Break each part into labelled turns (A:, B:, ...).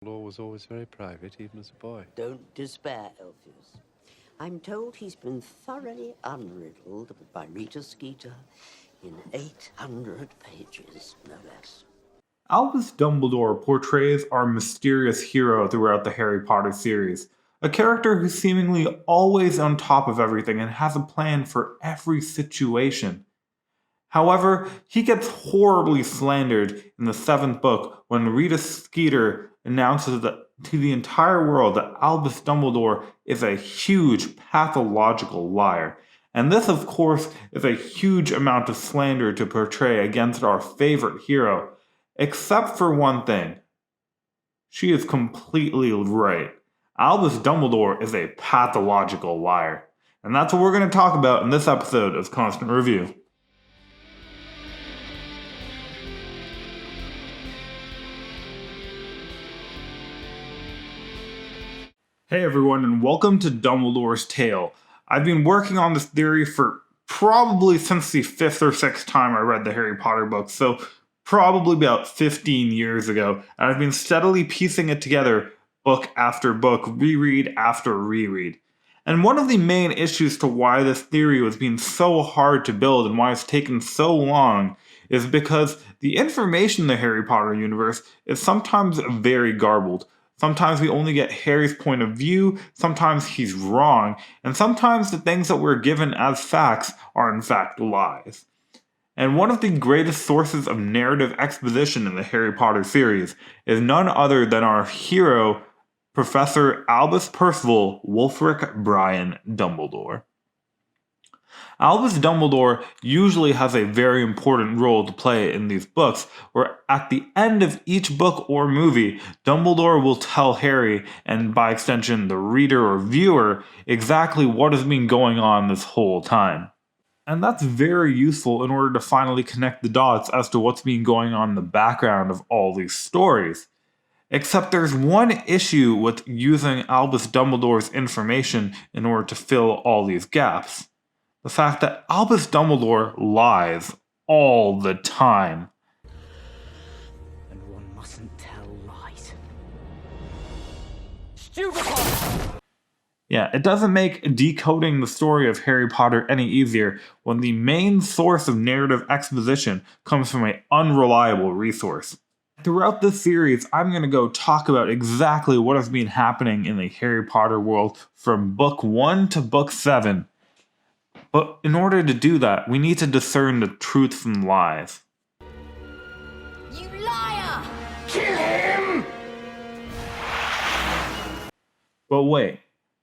A: Law was always very private, even as a boy.
B: Don't despair, Elpheus. I'm told he's been thoroughly unriddled by Rita Skeeter in 800 pages, no less.
C: Albus Dumbledore portrays our mysterious hero throughout the Harry Potter series, a character who's seemingly always on top of everything and has a plan for every situation. However, he gets horribly slandered in the seventh book when Rita Skeeter announces to the entire world that Albus Dumbledore is a huge pathological liar. And this, of course, is a huge amount of slander to portray against our favorite hero. Except for one thing. She is completely right. Albus Dumbledore is a pathological liar. And that's what we're going to talk about in this episode of Constant Review. Hey everyone, and welcome to Dumbledore's Tale. I've been working on this theory for probably since the fifth or sixth time I read the Harry Potter books, so probably about 15 years ago, and I've been steadily piecing it together book after book, reread after reread. And one of the main issues to why this theory was being so hard to build and why it's taken so long is because the information in the Harry Potter universe is sometimes very garbled. Sometimes we only get Harry's point of view, sometimes he's wrong, and sometimes the things that we're given as facts are in fact lies. And one of the greatest sources of narrative exposition in the Harry Potter series is none other than our hero, Professor Albus Percival Wulfric Brian Dumbledore. Albus Dumbledore usually has a very important role to play in these books, where at the end of each book or movie, Dumbledore will tell Harry, and by extension the reader or viewer, exactly what has been going on this whole time. And that's very useful in order to finally connect the dots as to what's been going on in the background of all these stories. Except there's one issue with using Albus Dumbledore's information in order to fill all these gaps. The fact that Albus Dumbledore lies all the time.
B: And one mustn't tell lies.
C: Yeah, it doesn't make decoding the story of Harry Potter any easier when the main source of narrative exposition comes from an unreliable resource. Throughout this series, I'm going to go talk about exactly what has been happening in the Harry Potter world from book 1 to book 7. But in order to do that, we need to discern the truth from lies.
D: You liar!
B: Kill him!
C: But wait,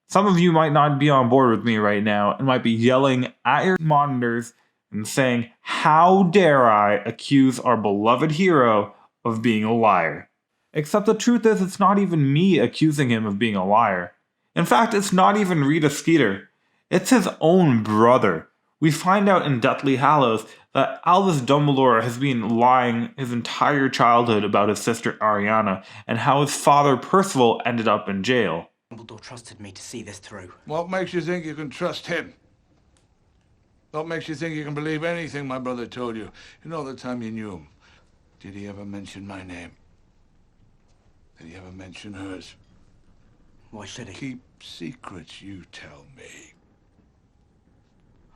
C: some of you might not be on board with me right now and might be yelling at your monitors and saying, "How dare I accuse our beloved hero of being a liar?" Except the truth is, it's not even me accusing him of being a liar. In fact, it's not even Rita Skeeter. It's his own brother. We find out in Deathly Hallows that Albus Dumbledore has been lying his entire childhood about his sister Ariana and how his father Percival ended up in jail.
E: Dumbledore trusted me to see this through.
F: What makes you think you can trust him? What makes you think you can believe anything my brother told you? In all the time you knew him, did he ever mention my name? Did he ever mention hers?
E: Why should he?
F: Keep secrets, you tell me.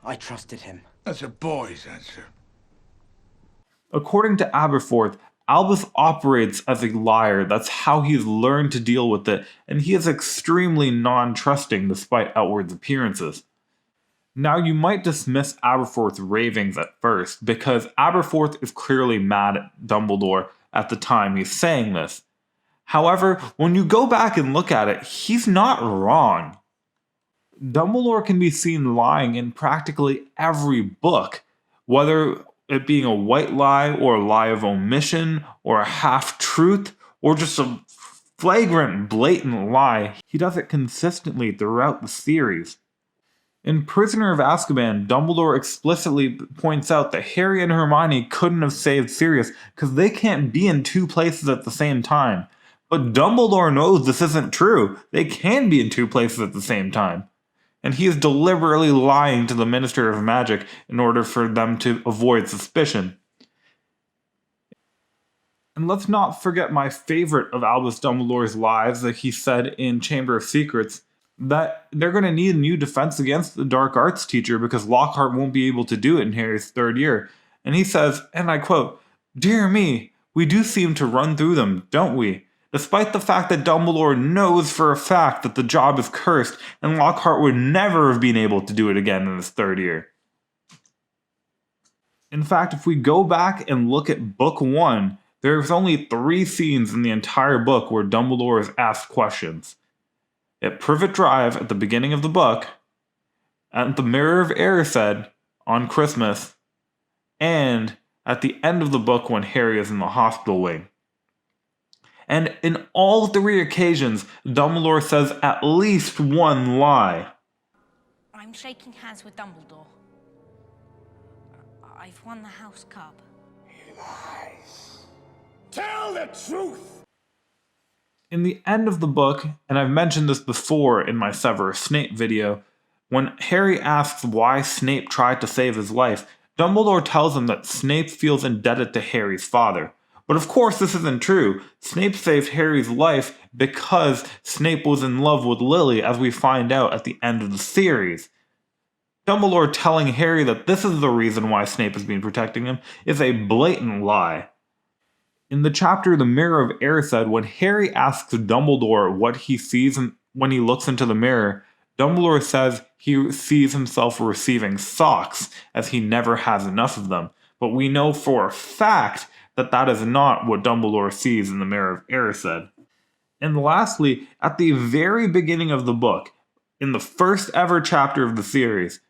E: I trusted him.
F: That's a boy's answer.
C: According to Aberforth, Albus operates as a liar. That's how he's learned to deal with it, and he is extremely non-trusting despite outward appearances. Now, you might dismiss Aberforth's ravings at first, because Aberforth is clearly mad at Dumbledore at the time he's saying this. However, when you go back and look at it, he's not wrong. Dumbledore can be seen lying in practically every book, whether it being a white lie or a lie of omission or a half-truth or just a flagrant, blatant lie. He does it consistently throughout the series. In Prisoner of Azkaban, Dumbledore explicitly points out that Harry and Hermione couldn't have saved Sirius because they can't be in two places at the same time. But Dumbledore knows this isn't true. They can be in two places at the same time. And he is deliberately lying to the Minister of Magic in order for them to avoid suspicion. And let's not forget my favorite of Albus Dumbledore's lies that he said in Chamber of Secrets, that they're going to need a new defense against the dark arts teacher because Lockhart won't be able to do it in Harry's third year. And he says, and I quote, "Dear me, we do seem to run through them, don't we? Despite the fact that Dumbledore knows for a fact that the job is cursed and Lockhart would never have been able to do it again in his third year." In fact, if we go back and look at book 1, there's only 3 scenes in the entire book where Dumbledore is asked questions. At Privet Drive at the beginning of the book, at the Mirror of Erised on Christmas, and at the end of the book when Harry is in the hospital wing. And in all 3 occasions, Dumbledore says at least one lie.
D: I'm shaking hands with Dumbledore. I've won the House Cup.
F: Tell the truth!
C: In the end of the book, and I've mentioned this before in my Severus Snape video, when Harry asks why Snape tried to save his life, Dumbledore tells him that Snape feels indebted to Harry's father. But of course this isn't true. Snape saved Harry's life because Snape was in love with Lily, as we find out at the end of the series. Dumbledore telling Harry that this is the reason why Snape has been protecting him is a blatant lie. In the chapter The Mirror of Erised, when Harry asks Dumbledore what he sees when he looks into the mirror, Dumbledore says he sees himself receiving socks, as he never has enough of them. But we know for a fact that that is not what Dumbledore sees in the Mirror of Erised. And lastly, at the very beginning of the book, in the first ever chapter of the series,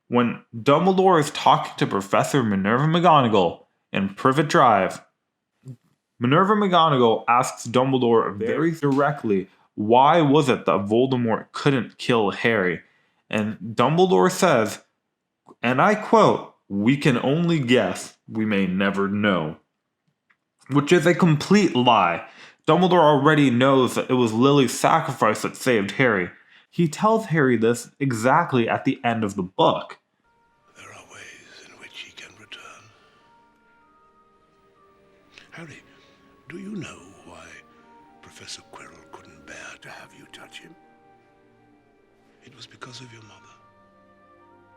C: when Dumbledore is talking to Professor Minerva McGonagall in Privet Drive, Minerva McGonagall asks Dumbledore very directly, why was it that Voldemort couldn't kill Harry? And Dumbledore says, and I quote, "We can only guess, we may never know." Which is a complete lie. Dumbledore already knows that it was Lily's sacrifice that saved Harry. He tells Harry this exactly at the end of the book.
F: There are ways in which he can return. Harry, do you know why Professor Quirrell couldn't bear to have you touch him? It was because of your mother.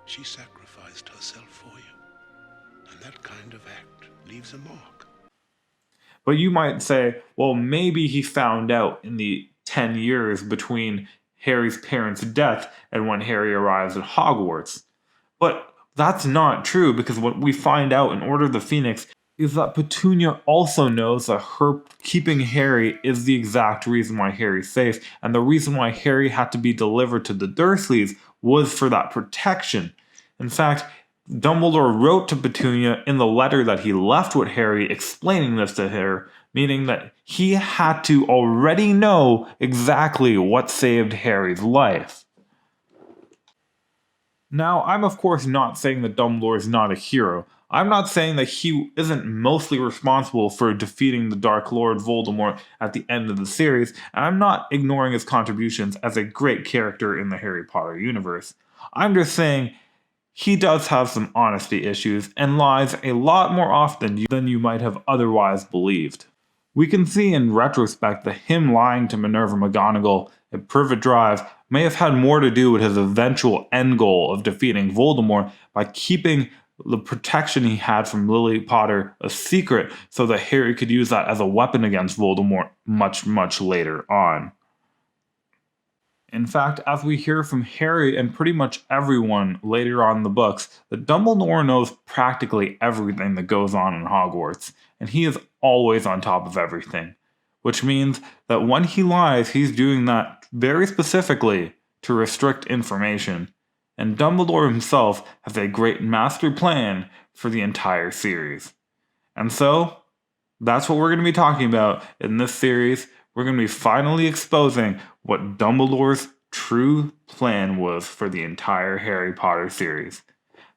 F: She sacrificed herself for you. And that kind of act leaves a mark.
C: But you might say, well, maybe he found out in the 10 years between Harry's parents' death and when Harry arrives at Hogwarts. But that's not true, because what we find out in Order of the Phoenix is that Petunia also knows that her keeping Harry is the exact reason why Harry's safe, and the reason why Harry had to be delivered to the Dursleys was for that protection. In fact, Dumbledore wrote to Petunia in the letter that he left with Harry explaining this to her, meaning that he had to already know exactly what saved Harry's life. Now, I'm of course not saying that Dumbledore is not a hero. I'm not saying that he isn't mostly responsible for defeating the Dark Lord Voldemort at the end of the series, and I'm not ignoring his contributions as a great character in the Harry Potter universe. I'm just saying he does have some honesty issues and lies a lot more often than you might have otherwise believed. We can see in retrospect that him lying to Minerva McGonagall at Privet Drive may have had more to do with his eventual end goal of defeating Voldemort by keeping the protection he had from Lily Potter a secret so that Harry could use that as a weapon against Voldemort much, much later on. In fact, as we hear from Harry and pretty much everyone later on in the books, that Dumbledore knows practically everything that goes on in Hogwarts, and he is always on top of everything. Which means that when he lies, he's doing that very specifically to restrict information. And Dumbledore himself has a great master plan for the entire series. And so, that's what we're going to be talking about in this series. We're going to be finally exposing what Dumbledore's true plan was for the entire Harry Potter series.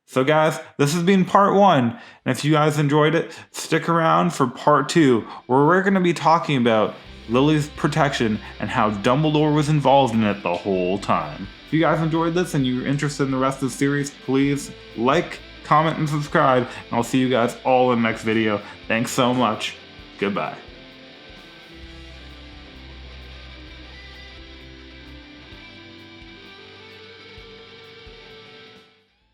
C: So guys, this has been part 1, and if you guys enjoyed it, stick around for part 2, where we're going to be talking about Lily's protection and how Dumbledore was involved in it the whole time. If you guys enjoyed this and you're interested in the rest of the series, please like, comment, and subscribe, and I'll see you guys all in the next video. Thanks so much. Goodbye.